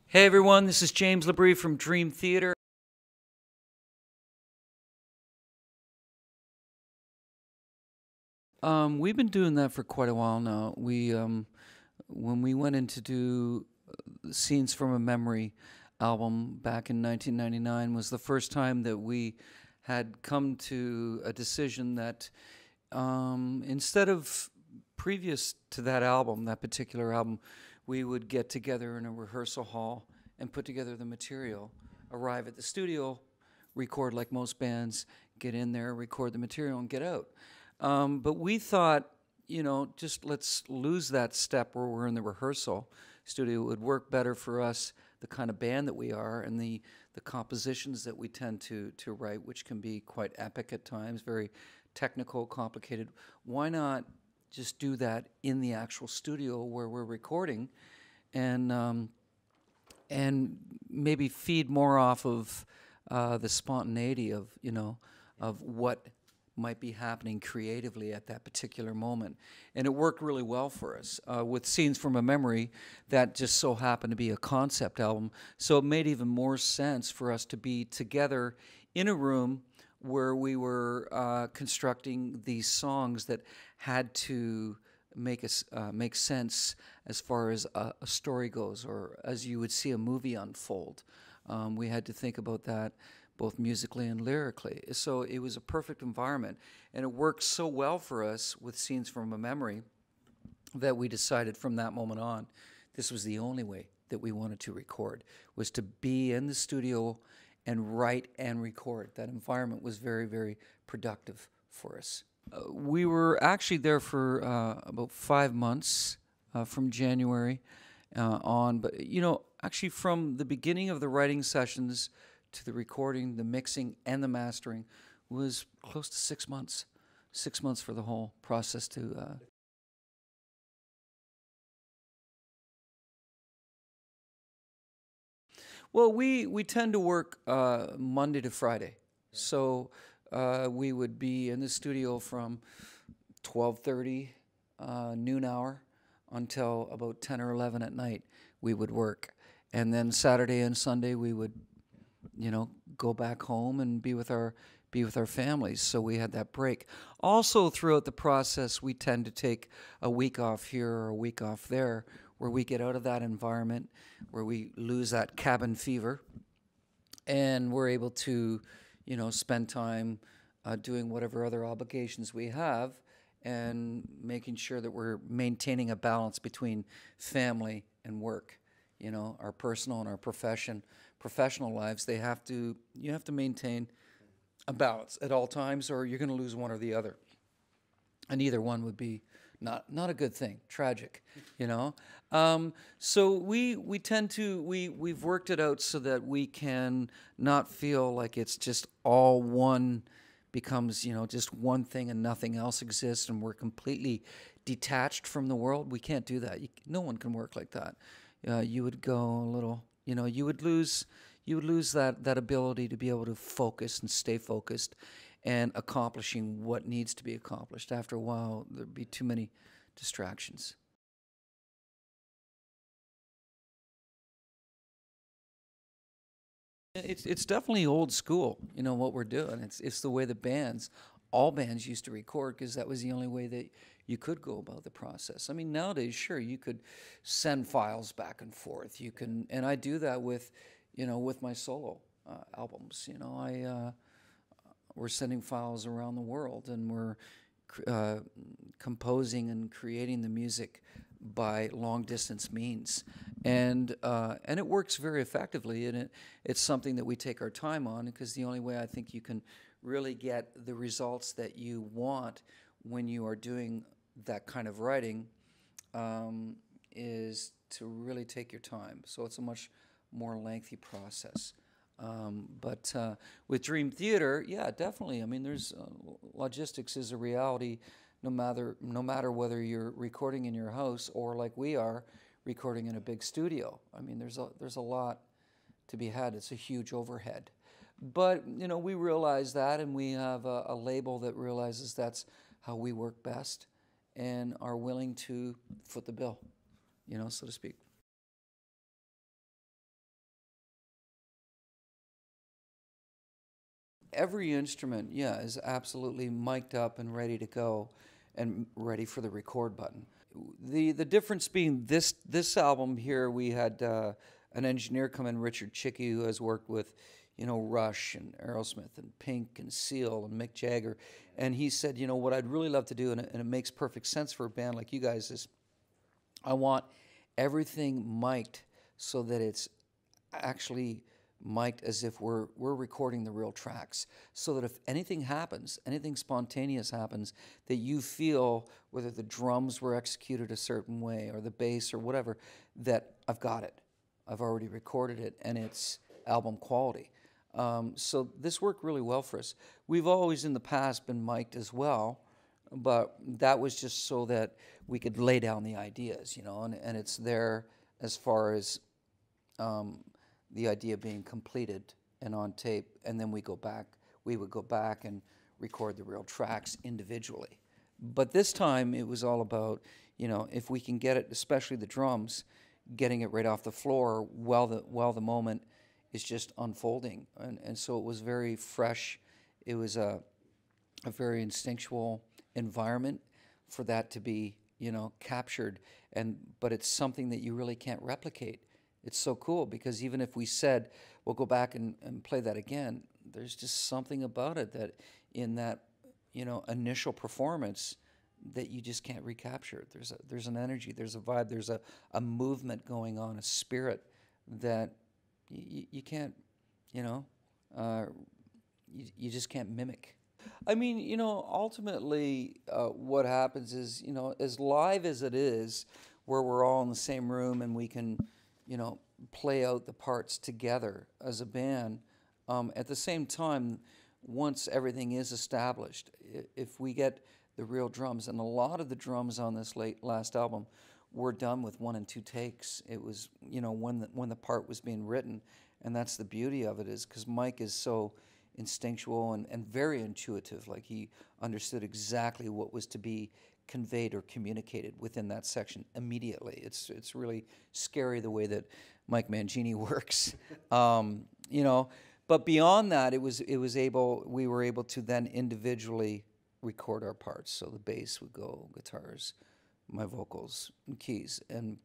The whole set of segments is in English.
Hey everyone, this is James LaBrie from Dream Theater. We've been doing that for quite a while now. When we went in to do Scenes from a Memory album back in 1999 was the first time that we had come to a decision that instead of previous to that album, that particular album, we would get together in a rehearsal hall and put together the material, arrive at the studio, record like most bands, get in there, record the material, and get out. But we thought, just let's lose that step where we're in the rehearsal studio. It would work better for us, the kind of band that we are, and the compositions that we tend to write, which can be quite epic at times, very technical, complicated. Why not just do that in the actual studio where we're recording, and maybe feed more off of the spontaneity of what might be happening creatively at that particular moment. And it worked really well for us. With Scenes from a Memory, that just so happened to be a concept album, so it made even more sense for us to be together in a room where we were constructing these songs that had to make sense as far as a story goes, or as you would see a movie unfold. We had to think about that both musically and lyrically. So it was a perfect environment, and it worked so well for us with Scenes from a Memory that we decided from that moment on, this was the only way that we wanted to record, was to be in the studio and write and record. That environment was very, very productive for us. We were actually there for about 5 months, from January on, but actually from the beginning of the writing sessions to the recording, the mixing, and the mastering was close to 6 months. 6 months for the whole process to... Well, we tend to work Monday to Friday. So we would be in the studio from 12:30 noon hour until about 10 or 11 at night. We would work. And then Saturday and Sunday we would go back home and be with our families. So we had that break. Also, throughout the process, we tend to take a week off here or a week off there, where we get out of that environment, where we lose that cabin fever, and we're able to, spend time doing whatever other obligations we have, and making sure that we're maintaining a balance between family and work. Our personal and our professional lives, you have to maintain a balance at all times, or you're going to lose one or the other. And either one would be not a good thing, tragic, So we tend to, we've worked it out so that we can not feel like it's just all one, becomes, just one thing and nothing else exists, and we're completely detached from the world. We can't do that. No one can work like that. You would go a little, you would lose that ability to be able to focus and stay focused and accomplishing what needs to be accomplished. After a while, there'd be too many distractions. It's definitely old school, what we're doing. It's the way all bands used to record, because that was the only way that you could go about the process. I mean, nowadays, sure, you could send files back and forth. You can, and I do that with my solo albums. We're sending files around the world, and we're composing and creating the music by long distance means, and it works very effectively, and it's something that we take our time on, because the only way I think you can really get the results that you want when you are doing that kind of writing is to really take your time. So it's a much more lengthy process. But with Dream Theater, yeah, definitely. I mean, there's logistics is a reality, no matter whether you're recording in your house or, like we are, recording in a big studio. I mean, there's a lot to be had. It's a huge overhead. But we realize that, and we have a label that realizes that's how we work best, and are willing to foot the bill, so to speak. every instrument, yeah, is absolutely mic'd up and ready to go and ready for the record button. The difference being this album here, we had an engineer come in, Richard Chicky, who has worked with, Rush and Aerosmith and Pink and Seal and Mick Jagger. And he said, what I'd really love to do, and it makes perfect sense for a band like you guys, is I want everything mic'd so that it's actually mic'd as if we're recording the real tracks, so that if anything happens, anything spontaneous happens, that you feel, whether the drums were executed a certain way or the bass or whatever, that I've got it. I've already recorded it, and it's album quality. So this worked really well for us. We've always in the past been mic'd as well, but that was just so that we could lay down the ideas, and it's there as far as the idea being completed and on tape, and then we would go back and record the real tracks individually. But this time it was all about, if we can get it, especially the drums, getting it right off the floor while the moment is just unfolding. And so it was very fresh. It was a very instinctual environment for that to be, captured. But it's something that you really can't replicate. It's so cool because even if we said, we'll go back and play that again, there's just something about it that in that, initial performance that you just can't recapture. There's an energy, there's a vibe, there's a movement going on, a spirit that you can't, you just can't mimic. I mean, ultimately what happens is, as live as it is, where we're all in the same room and we can, play out the parts together as a band, at the same time, once everything is established, if we get the real drums, and a lot of the drums on this last album were done with 1 and 2 takes. It was, when the part was being written, and that's the beauty of it, is because Mike is so instinctual and very intuitive. Like, he understood exactly what was to be conveyed or communicated within that section immediately. It's really scary the way that Mike Mangini works, But beyond that, we were able to then individually record our parts. So the bass would go, guitars, my vocals, and keys, and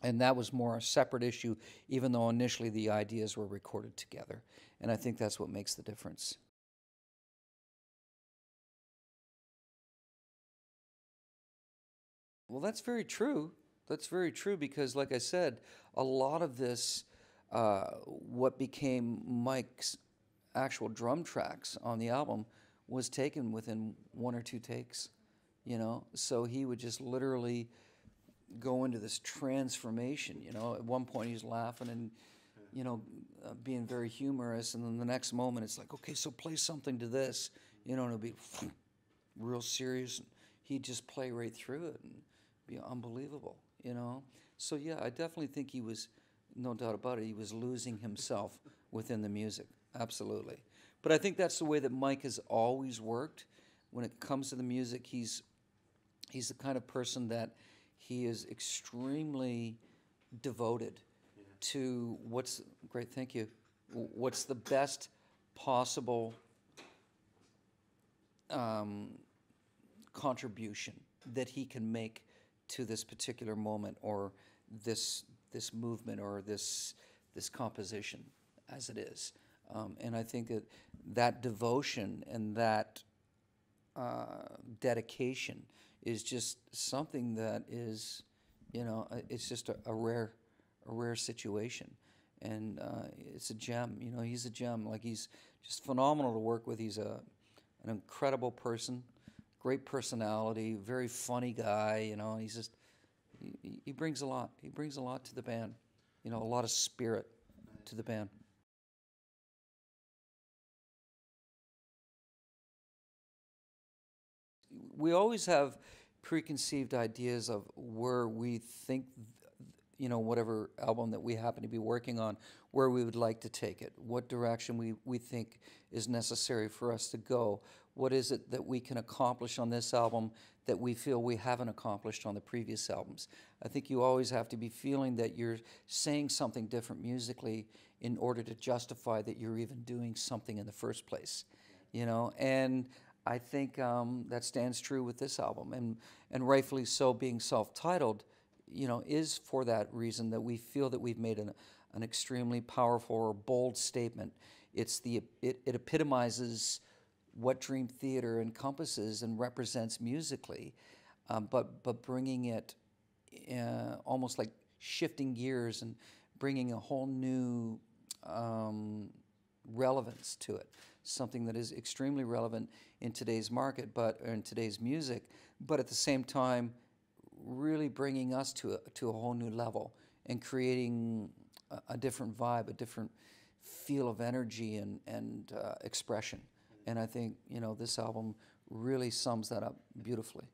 that was more a separate issue, even though initially the ideas were recorded together. And I think that's what makes the difference. Well, that's very true. That's very true because, like I said, a lot of this, what became Mike's actual drum tracks on the album, was taken within 1 or 2 takes, So he would just literally go into this transformation, At one point he's laughing and, being very humorous, and then the next moment it's like, okay, so play something to this, and it'll be real serious. He'd just play right through it and be unbelievable, So yeah, I definitely think he was, no doubt about it, he was losing himself within the music, absolutely. But I think that's the way that Mike has always worked. When it comes to the music, he's the kind of person that he is extremely devoted to what's great. Thank you. What's the best possible contribution that he can make to this particular moment or this movement or this composition as it is. And I think that devotion and that dedication is just something that is, it's just a rare situation. And it's a gem, he's a gem. Like, he's just phenomenal to work with. He's an incredible person, great personality, very funny guy, he's just, he brings a lot. He brings a lot to the band, a lot of spirit to the band. We always have preconceived ideas of where we think, whatever album that we happen to be working on, where we would like to take it, what direction we think is necessary for us to go. What is it that we can accomplish on this album that we feel we haven't accomplished on the previous albums? I think you always have to be feeling that you're saying something different musically in order to justify that you're even doing something in the first place, you know. And I think that stands true with this album, and rightfully so, being self-titled, you know, is for that reason, that we feel that we've made an extremely powerful or bold statement. It epitomizes what Dream Theater encompasses and represents musically, but bringing it almost like shifting gears and bringing a whole new relevance to it, something that is extremely relevant in today's market, or in today's music, but at the same time really bringing us to a whole new level and creating a different vibe, a different feel of energy and expression. And I think, you know, this album really sums that up beautifully.